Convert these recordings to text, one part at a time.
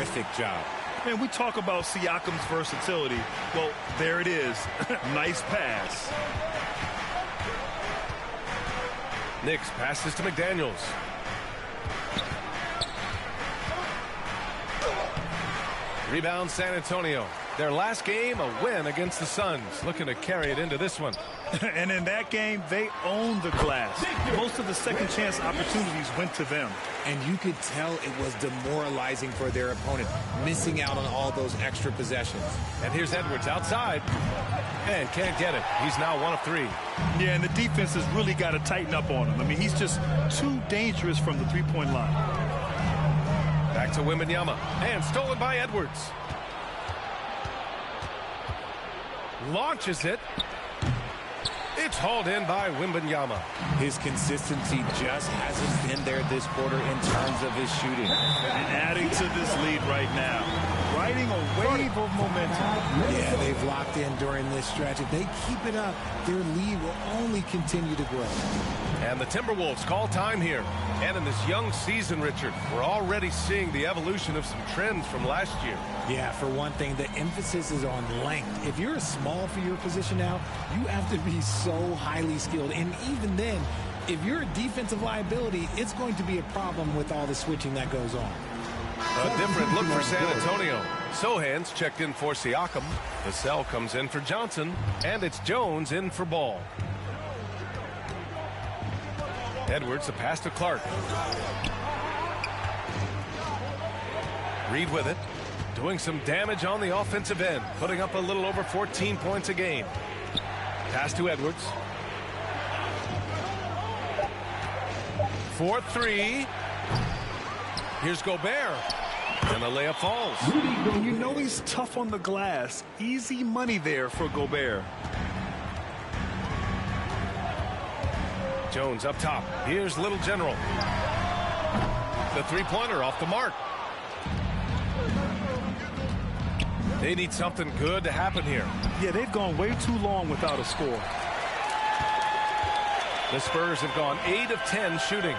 terrific job. Man, we talk about Siakam's versatility. Well, there it is. Nice pass. Knicks passes to McDaniels. Rebound San Antonio. Their last game, a win against the Suns. Looking to carry it into this one. And in that game, they owned the glass. Most of the second chance opportunities went to them. And you could tell it was demoralizing for their opponent, missing out on all those extra possessions. And here's Edwards outside. And can't get it. He's now 1 of 3. Yeah, and the defense has really got to tighten up on him. I mean, he's just too dangerous from the three-point line. Back to Wembanyama. And stolen by Edwards. Launches it. It's hauled in by Wembanyama. His consistency just hasn't been there this quarter in terms of his shooting. And adding to this lead right now. Riding a wave of momentum. Yeah, they've locked in during this stretch. If they keep it up, their lead will only continue to grow. And the Timberwolves call time here. And in this young season, Richard, we're already seeing the evolution of some trends from last year. Yeah, for one thing, the emphasis is on length. If you're small for your position now, you have to be so highly skilled. And even then, if you're a defensive liability, it's going to be a problem with all the switching that goes on. A different look for San Antonio. Sohan's checked in for Siakam. Vassell comes in for Johnson. And it's Jones in for Ball. Edwards, a pass to Clark. Reed with it. Doing some damage on the offensive end. Putting up a little over 14 points a game. Pass to Edwards. 4-3. Here's Gobert. And the layup falls. And you know he's tough on the glass. Easy money there for Gobert. Jones up top. Here's Little General. The three-pointer off the mark. They need something good to happen here. Yeah, they've gone way too long without a score. The Spurs have gone 8 of 10 shooting.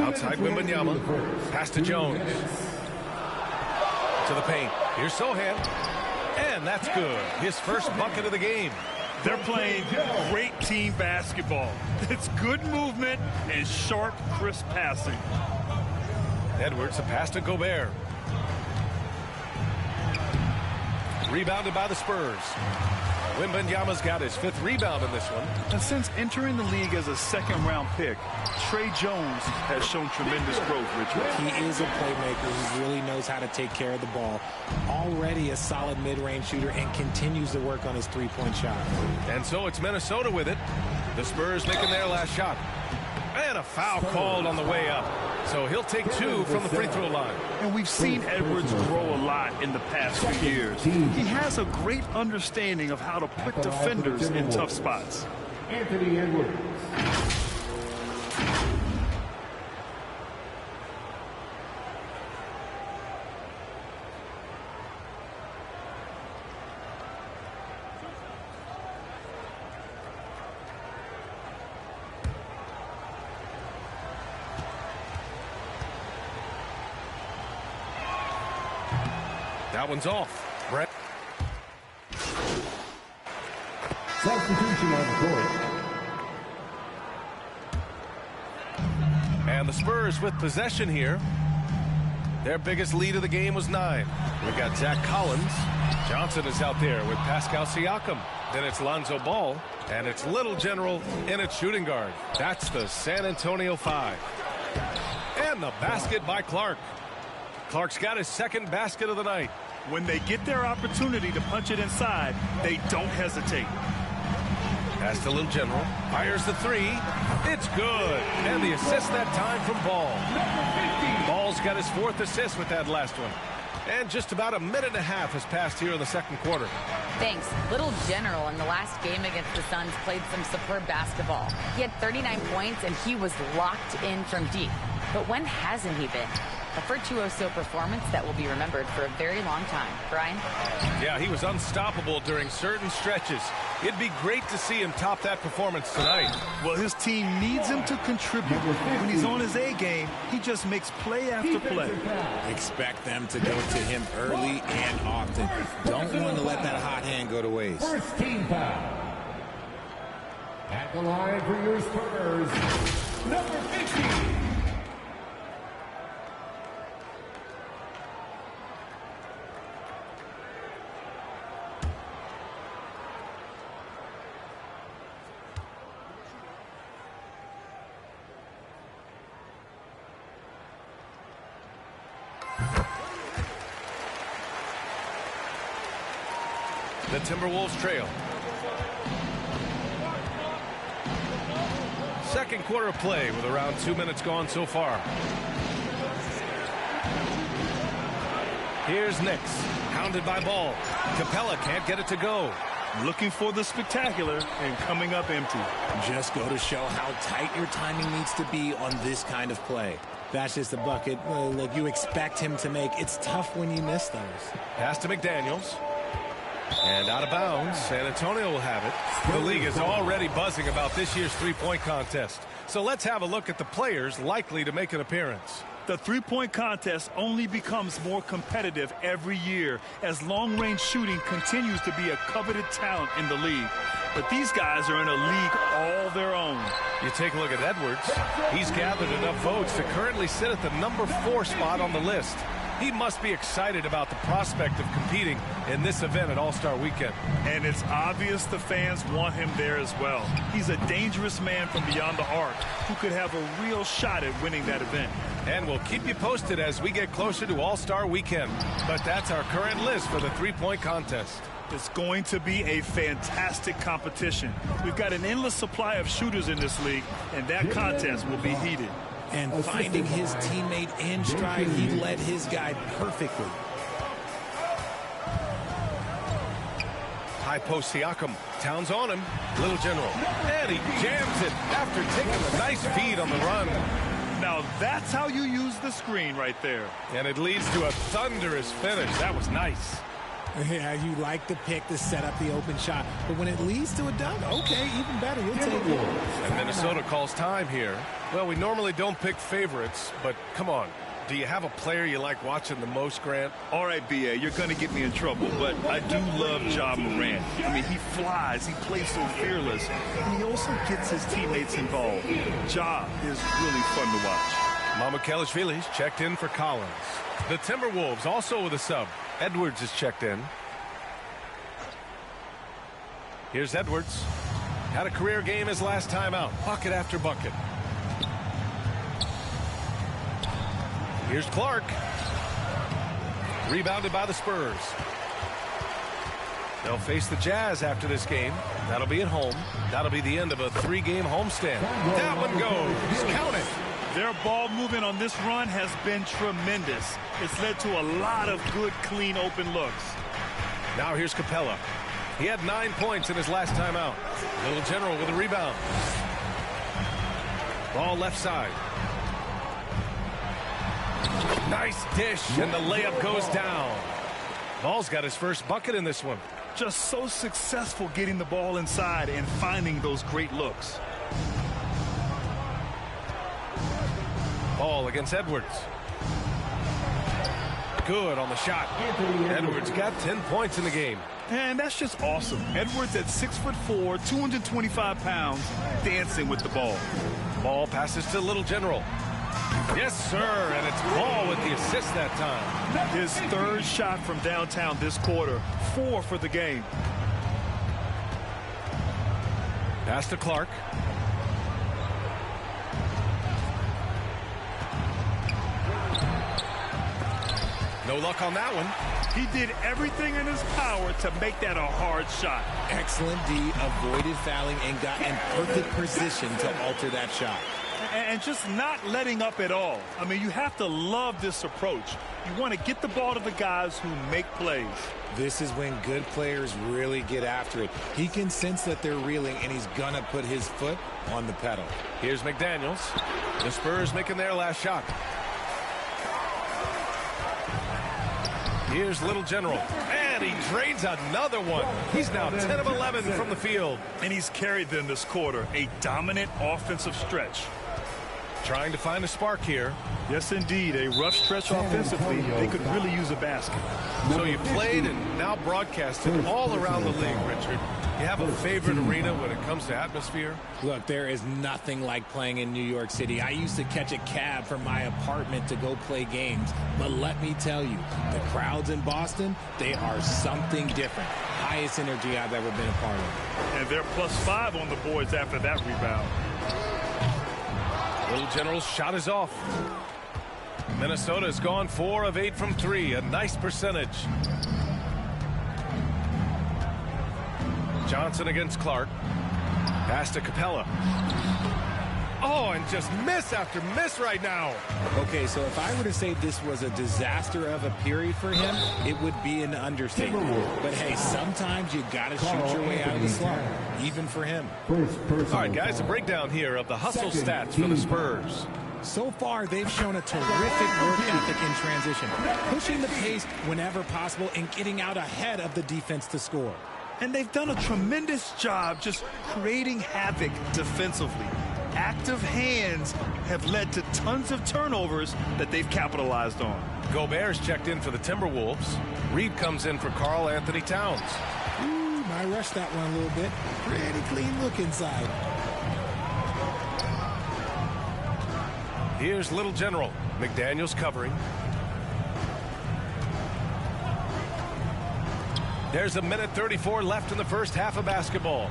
Outside Wembanyama. Pass to Jones. To the paint. Here's Sohan. And that's good. His first bucket of the game. They're playing great team basketball. It's good movement and sharp, crisp passing. Edwards, a pass to Gobert. Rebounded by the Spurs. Wembanyama's got his 5th rebound in this one. And since entering the league as a second-round pick, Trey Jones has shown tremendous growth, Richard. He is a playmaker who really knows how to take care of the ball. Already a solid mid-range shooter and continues to work on his three-point shot. And so it's Minnesota with it. The Spurs making their last shot. And a foul called on the way up. So he'll take 2 from the free throw line. And we've seen Edwards grow a lot in the past few years. He has a great understanding of how to put defenders in tough spots. Anthony Edwards. That one's off. Brett. Substitution on the court. And the Spurs with possession here. Their biggest lead of the game was 9. We got Zach Collins. Johnson is out there with Pascal Siakam. Then it's Lonzo Ball. And it's Little General in its shooting guard. That's the San Antonio 5. And the basket by Clark. Clark's got his 2nd basket of the night. When they get their opportunity to punch it inside, they don't hesitate. Pass to Little General. Fires the 3. It's good. And the assist that time from Ball. Ball's got his 4th assist with that last one. And just about a minute and a half has passed here in the second quarter. Thanks. Little General in the last game against the Suns played some superb basketball. He had 39 points and he was locked in from deep. But when hasn't he been? A virtuoso performance that will be remembered for a very long time. Brian? Yeah, he was unstoppable during certain stretches. It'd be great to see him top that performance tonight. Well, his team needs him to contribute. When he's on his A game, he just makes play after play. Expect them to go to him early and often. Don't want to let that hot hand go to waste. First team foul. At the line for your Spurs, number 50. The Timberwolves trail. Second quarter of play with around 2 minutes gone so far. Here's Knicks, hounded by Ball. Capella can't get it to go. Looking for the spectacular and coming up empty. Just go to show how tight your timing needs to be on this kind of play. That's just a bucket. Look, you expect him to make. It's tough when you miss those. Pass to McDaniels. And out of bounds. San Antonio will have it. The league is already buzzing about this year's three-point contest. So let's have a look at the players likely to make an appearance. The three-point contest only becomes more competitive every year as long-range shooting continues to be a coveted talent in the league. But these guys are in a league all their own. You take a look at Edwards. He's gathered enough votes to currently sit at the number 4 spot on the list. He must be excited about the prospect of competing in this event at All-Star Weekend. And it's obvious the fans want him there as well. He's a dangerous man from beyond the arc who could have a real shot at winning that event. And we'll keep you posted as we get closer to All-Star Weekend. But that's our current list for the three-point contest. It's going to be a fantastic competition. We've got an endless supply of shooters in this league, and that contest will be heated. And finding his teammate in stride, he led his guy perfectly. High post Siakam. Towns on him. Little General. And he jams it after taking a nice feed on the run. Now that's how you use the screen right there. And it leads to a thunderous finish. That was nice. Yeah, you like the pick to set up the open shot. But when it leads to a dunk, okay, even better. You'll take it. And Minnesota calls time here. Well, we normally don't pick favorites, but come on. Do you have a player you like watching the most, Grant? All right, B.A., you're going to get me in trouble, but I do love Ja Morant. I mean, he flies, he plays so fearless, and he also gets his teammates involved. Ja is really fun to watch. Mamukelashvili's checked in for Collins. The Timberwolves also with a sub. Edwards is checked in. Here's Edwards. Had a career game his last time out. Bucket after bucket. Here's Clark. Rebounded by the Spurs. They'll face the Jazz after this game. That'll be at home. That'll be the end of a 3-game homestand. That one goes. Count it. Their ball movement on this run has been tremendous. It's led to a lot of good, clean, open looks. Now here's Capella. He had 9 points in his last time out. Little General with a rebound. Ball left side. Nice dish, and the layup goes down. Ball's got his first bucket in this one. Just so successful getting the ball inside and finding those great looks. Ball against Edwards. Good on the shot. Edwards got 10 points in the game. And that's just awesome. Edwards at 6'4", 225 pounds, dancing with the ball. Ball passes to Little General. Yes, sir, and it's Ball with the assist that time. His third shot from downtown this quarter, 4 for the game. Pass to Clark. No luck on that one. He did everything in his power to make that a hard shot. Excellent D, avoided fouling, and got in perfect position to alter that shot. And just not letting up at all. I mean, you have to love this approach. You want to get the ball to the guys who make plays. This is when good players really get after it. He can sense that they're reeling, and he's going to put his foot on the pedal. Here's McDaniels. The Spurs making their last shot. Here's Little General. And he drains another one. He's now 10 of 11 from the field. And he's carried them this quarter. A dominant offensive stretch. Trying to find a spark here. Yes, indeed. A rough stretch offensively. They could really use a basket. So you played and now broadcasted all around the league, Richard. You have a favorite arena when it comes to atmosphere? Look, there is nothing like playing in New York City. I used to catch a cab from my apartment to go play games. But let me tell you, the crowds in Boston, they are something different. Highest energy I've ever been a part of. And they're +5 on the boards after that rebound. Little General's shot is off. Minnesota has gone 4 of 8 from 3. A nice percentage. Johnson against Clark. Pass to Capella. Oh, and just miss after miss right now. Okay, so if I were to say this was a disaster of a period for him, it would be an understatement. But hey, sometimes you got to shoot your way out of the slump, even for him. All right, guys, a breakdown here of the hustle stats for the Spurs. So far, they've shown a terrific work ethic in transition, pushing the pace whenever possible and getting out ahead of the defense to score. And they've done a tremendous job just creating havoc defensively. Active hands have led to tons of turnovers that they've capitalized on. Gobert's checked in for the Timberwolves. Reed comes in for Karl Anthony Towns. Ooh, I rushed that one a little bit. Pretty clean look inside. Here's Little General. McDaniels covering. There's a minute 34 left in the first half of basketball.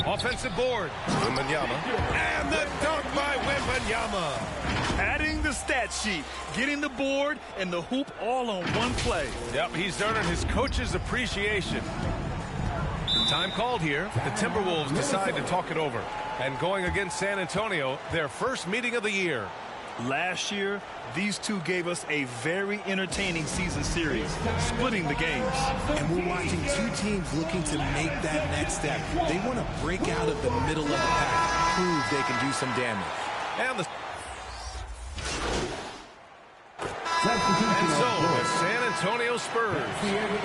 Offensive board. Wembanyama. And the dunk by Wembanyama. Adding the stat sheet, getting the board and the hoop all on one play. Yep, he's earning his coach's appreciation. Time called here. The Timberwolves decide to talk it over. And going against San Antonio, their first meeting of the year. Last year, these two gave us a very entertaining season series, splitting the games. And we're watching two teams looking to make that next step. They want to break out of the middle of the pack, prove they can do some damage. And so, the San Antonio Spurs,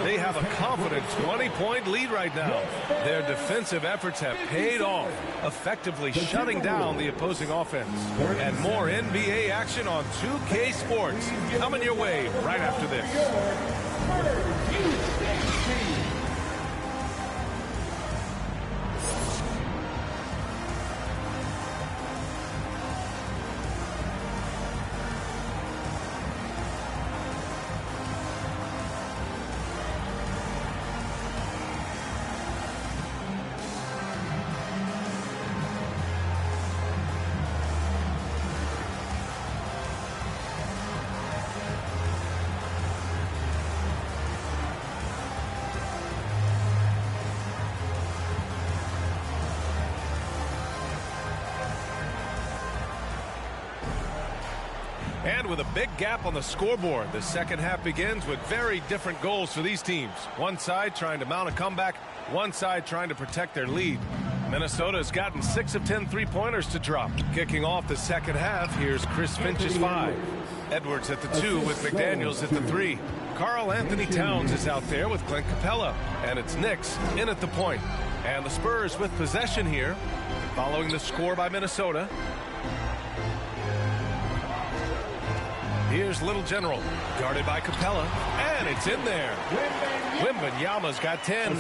they have a confident 20-point lead right now. Their defensive efforts have paid off, effectively shutting down the opposing offense. And more NBA action on 2K Sports coming your way right after this. And with a big gap on the scoreboard, the second half begins with very different goals for these teams. One side trying to mount a comeback, one side trying to protect their lead. Minnesota has gotten 6 of 10 three-pointers to drop. Kicking off the second half, here's Chris Finch's 5. Edwards at the 2 with McDaniels at the 3. Karl Anthony Towns is out there with Clint Capella. And it's Knicks in at the point. And the Spurs with possession here, following the score by Minnesota. Here's Little General, guarded by Capella, and it's in there. Wembanyama's got 10.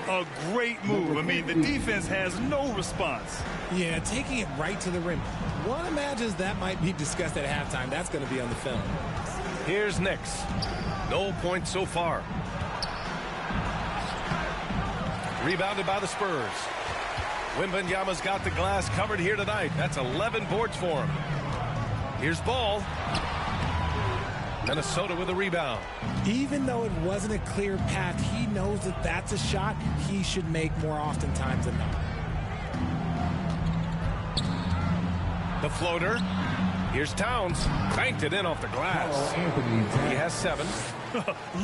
A great move. I mean, the defense has no response. Yeah, taking it right to the rim. One imagines that might be discussed at halftime. That's going to be on the film. Here's Knicks. No points so far. Rebounded by the Spurs. Wembanyama's got the glass covered here tonight. That's 11 boards for him. Here's Ball. Minnesota with a rebound. Even though it wasn't a clear path, he knows that that's a shot he should make more oftentimes than not. The floater. Here's Towns. Banked it in off the glass. He has 7.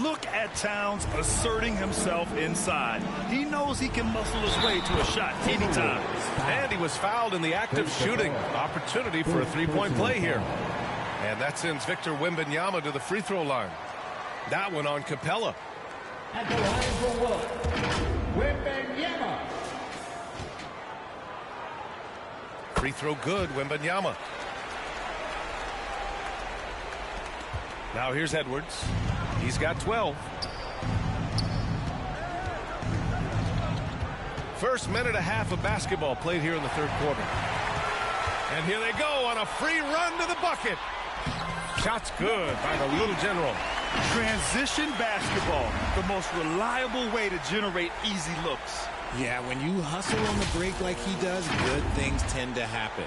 Look at Towns asserting himself inside. He knows he can muscle his way to a shot anytime. And he was fouled in the act of shooting. Opportunity for a three-point play here. And that sends Victor Wembanyama to the free throw line. That one on Capella. At the line for Willow, Wembanyama. Free throw good, Wembanyama. Now here's Edwards. He's got 12. First minute and a half of basketball played here in the third quarter. And here they go on a free run to the bucket. Shot's good by the little general. Transition basketball, the most reliable way to generate easy looks. Yeah, when you hustle on the break like he does, good things tend to happen.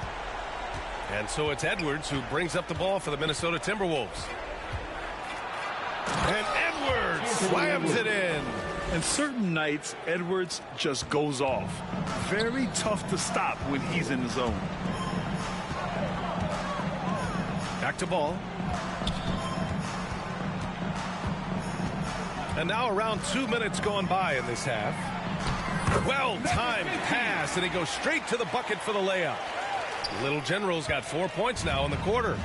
And so it's Edwards who brings up the ball for the Minnesota Timberwolves. And Edwards slams it in. And certain nights, Edwards just goes off. Very tough to stop when he's in the zone. Back to ball. And now around 2 minutes gone by in this half. Well-timed pass, and he goes straight to the bucket for the layup. Little General's got 4 points now in the quarter.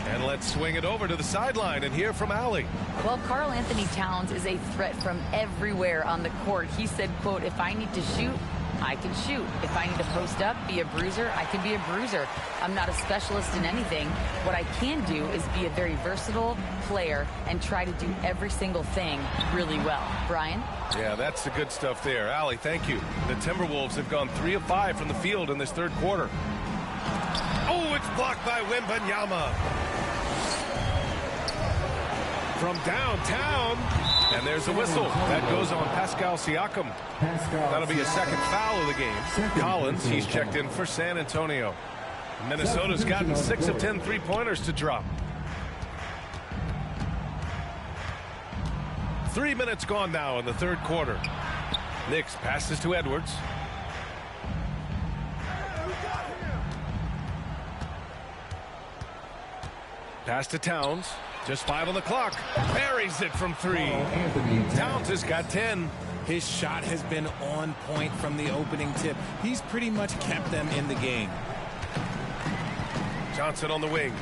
And let's swing it over to the sideline and hear from Allie. Well, Karl Anthony Towns is a threat from everywhere on the court. He said, quote, if I need to shoot, I can shoot. If I need to post up, be a bruiser, I can be a bruiser. I'm not a specialist in anything. What I can do is be a very versatile player and try to do every single thing really well. Brian? Yeah, that's the good stuff there. Allie, thank you. The Timberwolves have gone 3 of 5 from the field in this third quarter. Oh, it's blocked by Wembanyama. From downtown, and there's a whistle. That goes on Pascal Siakam. That'll be a second foul of the game. Collins, he's checked in for San Antonio. Minnesota's gotten 6 of 10 three-pointers to drop. 3 minutes gone now in the third quarter. Knicks passes to Edwards. Pass to Towns. Just 5 on the clock. Buries it from 3. Towns has got 10. His shot has been on point from the opening tip. He's pretty much kept them in the game. Johnson on the wing.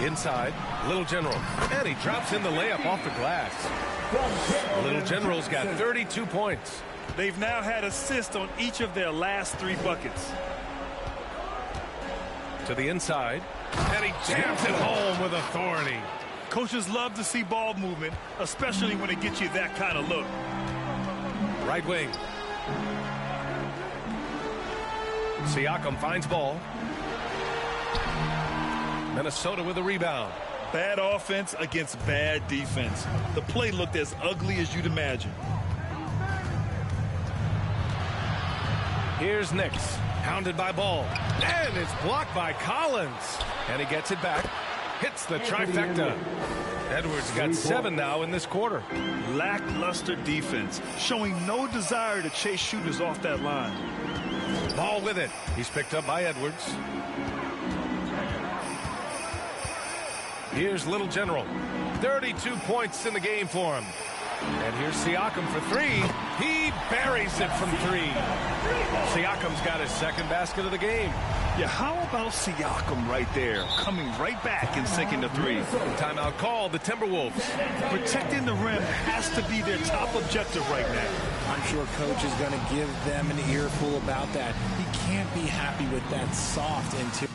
Inside. Little General. And he drops in the layup off the glass. Little General's got 32 points. They've now had assists on each of their last 3 buckets. To the inside. And he jams it home with authority. Coaches love to see ball movement, especially when it gets you that kind of look. Right wing. Siakam finds ball. Minnesota with a rebound. Bad offense against bad defense. The play looked as ugly as you'd imagine. Here's Knicks. Hounded by Ball. And it's blocked by Collins. And he gets it back. Hits the trifecta. Edwards got 7 now in this quarter. Lackluster defense, showing no desire to chase shooters off that line. Ball with it. He's picked up by Edwards. Here's Little General. 32 points in the game for him. And here's Siakam for 3. He buries it from 3. Siakam's got his second basket of the game. Yeah, how about Siakam right there, coming right back and sinking the 3? Timeout called, the Timberwolves. Protecting the rim has to be their top objective right now. I'm sure coach is going to give them an earful about that. He can't be happy with that soft interior.